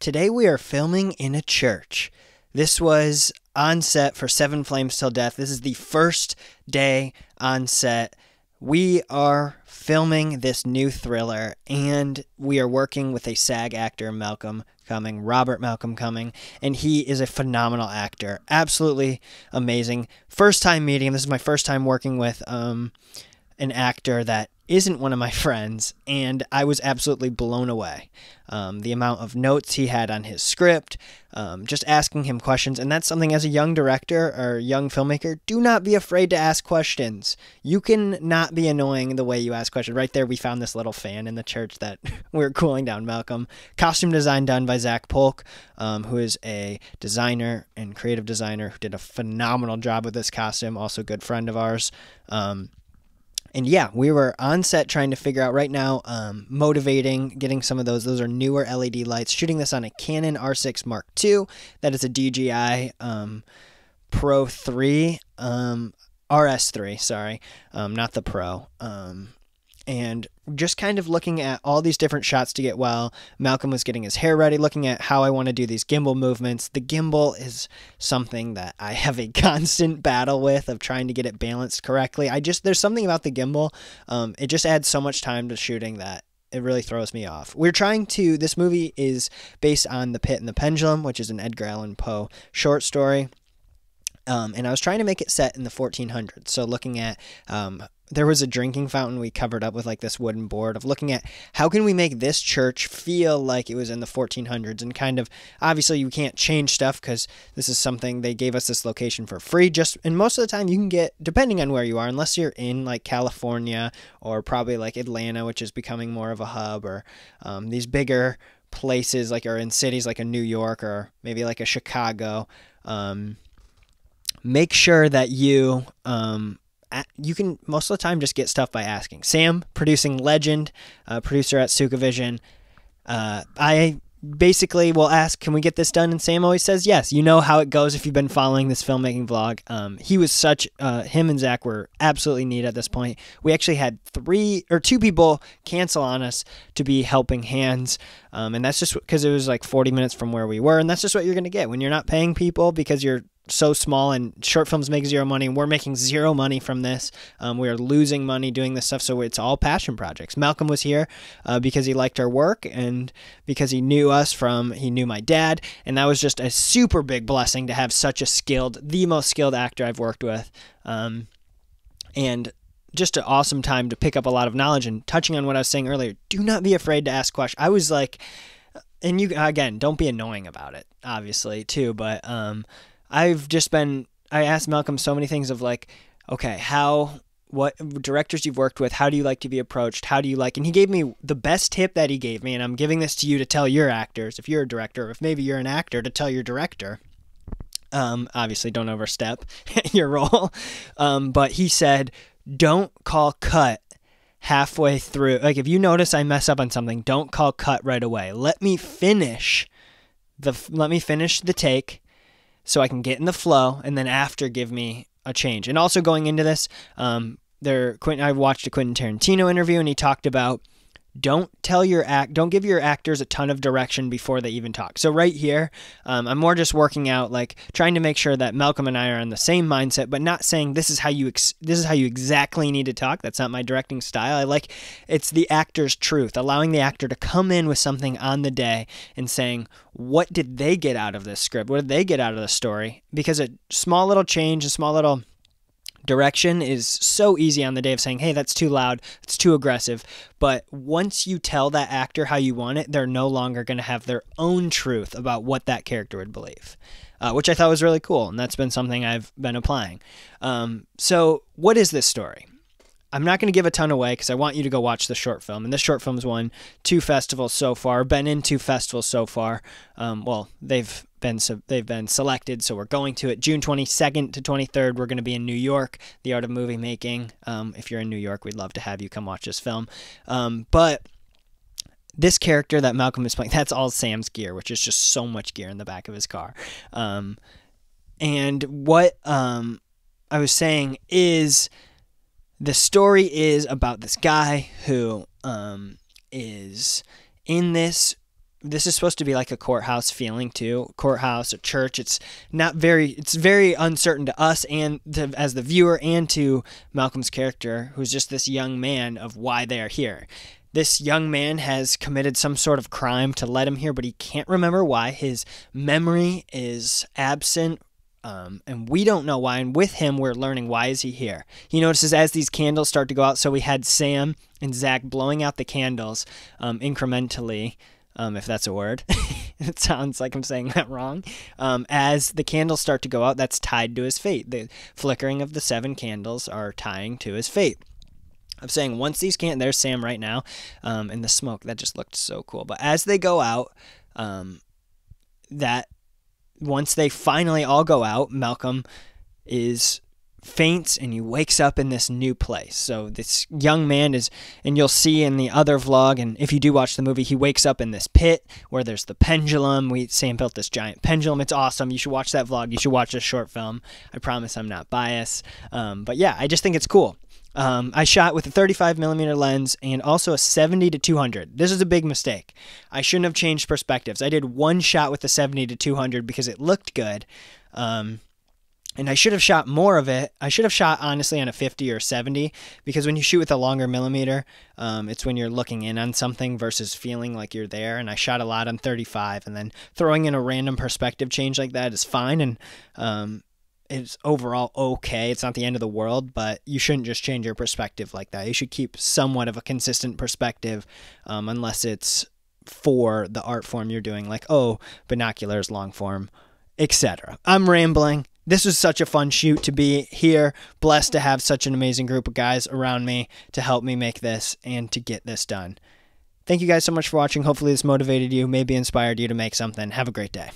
Today we are filming in a church. This was on set for Seven Flames Till Death. This is the first day on set. We are filming this new thriller, and we are working with a SAG actor, Robert Malcolm Cumming, and he is a phenomenal actor. Absolutely amazing. First time meeting him. This is my first time working with an actor that isn't one of my friends, and I was absolutely blown away. The amount of notes he had on his script, just asking him questions, and that's something as a young director or young filmmaker, do not be afraid to ask questions. You can not be annoying the way you ask questions. Right there, we found this little fan in the church that we were cooling down Malcolm. Costume design done by Zach Polk, who is a designer and creative designer who did a phenomenal job with this costume, also a good friend of ours. And yeah, we were on set trying to figure out right now, motivating, getting some of those. Those are newer LED lights. Shooting this on a Canon R6 Mark II. That is a DJI Pro 3, RS3, sorry, not the Pro. And just kind of looking at all these different shots to get well. Malcolm was getting his hair ready, looking at how I want to do these gimbal movements. The gimbal is something that I have a constant battle with of trying to get it balanced correctly. There's something about the gimbal. It just adds so much time to shooting that it really throws me off. This movie is based on The Pit and the Pendulum, which is an Edgar Allan Poe short story. And I was trying to make it set in the 1400s. So looking at, there was a drinking fountain we covered up with like this wooden board of looking at how can we make this church feel like it was in the 1400s, and kind of, obviously you can't change stuff because this is something they gave us this location for free. And most of the time you can get, depending on where you are, unless you're in like California or probably like Atlanta, which is becoming more of a hub, or these bigger places like are in cities like a New York or maybe like a Chicago. Make sure that you can most of the time just get stuff by asking. Sam, producing legend, producer at Sukavision, I basically will ask, can we get this done? And Sam always says yes. You know how it goes if you've been following this filmmaking vlog. He was him and Zach were absolutely neat at this point. We actually had 2 people cancel on us to be helping hands. And that's just because it was like 40 minutes from where we were. And that's just what you're going to get when you're not paying people because you're so small, and short films make zero money, and we're making zero money from this. We are losing money doing this stuff, so it's all passion projects. Malcolm was here because he liked our work and because he knew he knew my dad, and that was just a super big blessing to have such the most skilled actor I've worked with. And just an awesome time to pick up a lot of knowledge. And touching on what I was saying earlier, do not be afraid to ask questions. I was like, and you, again, don't be annoying about it, obviously, too, but I asked Malcolm so many things of like, okay, what directors you've worked with, how do you like to be approached? And he gave me the best tip that he gave me, and I'm giving this to you to tell your actors, if you're a director, or if maybe you're an actor, to tell your director. Obviously don't overstep your role. But he said, don't call cut halfway through. Like if you notice I mess up on something, don't call cut right away. Let me finish the take, so I can get in the flow, and then after give me a change. And also going into this, I watched a Quentin Tarantino interview, and he talked about don't give your actors a ton of direction before they even talk. So right here, I'm more just working out, like trying to make sure that Malcolm and I are on the same mindset, but not saying this is how you exactly need to talk. That's not my directing style. It's the actor's truth, allowing the actor to come in with something on the day and saying, what did they get out of this script? What did they get out of the story? Because a small little change, a small little direction is so easy on the day of saying, hey, that's too loud, it's too aggressive. But once you tell that actor how you want it, they're no longer going to have their own truth about what that character would believe, which I thought was really cool. And that's been something I've been applying. So what is this story? I'm not going to give a ton away because I want you to go watch the short film. And this short film's won 2 festivals so far, been in 2 festivals so far. They've been selected, so we're going to it. June 22nd to 23rd, we're going to be in New York, The Art of Movie Making. If you're in New York, we'd love to have you come watch this film. But this character that Malcolm is playing, that's all Sam's gear, which is just so much gear in the back of his car. And what I was saying is, the story is about this guy who is in this this is supposed to be like a courthouse feeling too. Courthouse, a church. It's very uncertain to us and as the viewer, and to Malcolm's character, who's just this young man, of why they are here. This young man has committed some sort of crime to let him here, but he can't remember why. His memory is absent. And we don't know why, and with him we're learning why is he here. He notices as these candles start to go out, so we had Sam and Zach blowing out the candles incrementally, if that's a word. It sounds like I'm saying that wrong. As the candles start to go out, that's tied to his fate. The flickering of the 7 candles are tying to his fate. I'm saying once these there's Sam right now, in the smoke. That just looked so cool. But as they go out, once they finally all go out, Malcolm faints and he wakes up in this new place. So this young man and you'll see in the other vlog, and if you do watch the movie, he wakes up in this pit where there's the pendulum. Sam built this giant pendulum. It's awesome. You should watch that vlog. You should watch this short film. I promise I'm not biased. But yeah, I just think it's cool. I shot with a 35mm lens and also a 70-200. This is a big mistake. I shouldn't have changed perspectives. I did one shot with the 70-200 because it looked good. And I should have shot more of it. I should have shot, honestly, on a 50 or 70, because when you shoot with a longer millimeter, it's when you're looking in on something versus feeling like you're there. And I shot a lot on 35, and then throwing in a random perspective change like that is fine. And, it's overall okay. It's not the end of the world, but you shouldn't just change your perspective like that. You should keep somewhat of a consistent perspective, unless it's for the art form you're doing, like, binoculars, long form, etc. I'm rambling. This was such a fun shoot to be here. Blessed to have such an amazing group of guys around me to help me make this and to get this done. Thank you guys so much for watching. Hopefully this motivated you, maybe inspired you to make something. Have a great day.